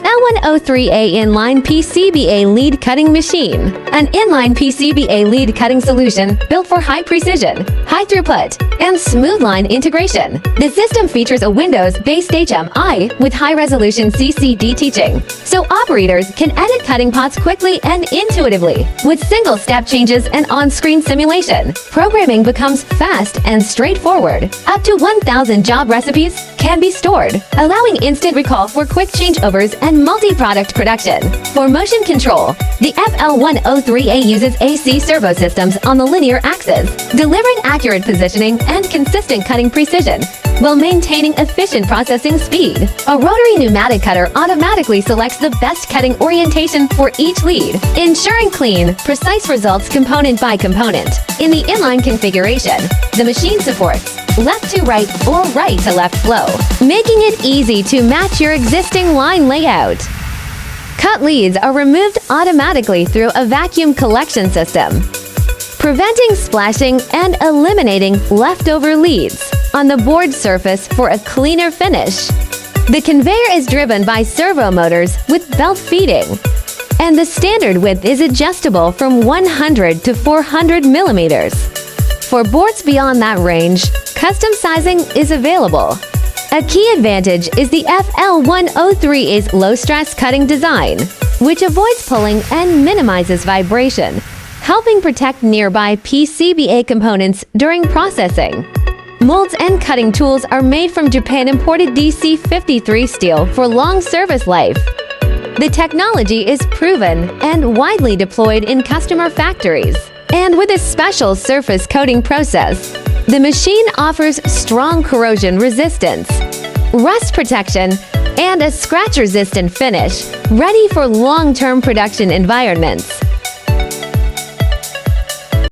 FL-103A Inline PCBA lead cutting machine. An inline PCBA lead cutting solution built for high precision, high throughput, and smooth line integration. The system features a Windows-based HMI with high-resolution CCD teaching, so operators can edit cutting paths quickly and intuitively. With single-step changes and on-screen simulation, programming becomes fast and straightforward. Up to 1,000 job recipes can be stored, allowing instant recall for quick changeovers and multi-product production. For motion control, the FL-103A uses AC servo systems on the linear axis, delivering accurate positioning and consistent cutting precision while maintaining efficient processing speed. A rotary pneumatic cutter automatically selects the best cutting orientation for each lead, ensuring clean, precise results component by component. In the inline configuration, the machine supports left to right or right to left flow, making it easy to match your existing line layout. Cut leads are removed automatically through a vacuum collection system, preventing splashing and eliminating leftover leads on the board surface for a cleaner finish. The conveyor is driven by servo motors with belt feeding, and the standard width is adjustable from 100 to 400 millimeters. For boards beyond that range, custom sizing is available. A key advantage is the FL-103A's low-stress cutting design, which avoids pulling and minimizes vibration, helping protect nearby PCBA components during processing. Molds and cutting tools are made from Japan-imported DC-53 steel for long service life. The technology is proven and widely deployed in customer factories. And with a special surface coating process, the machine offers strong corrosion resistance, rust protection, and a scratch-resistant finish, ready for long-term production environments.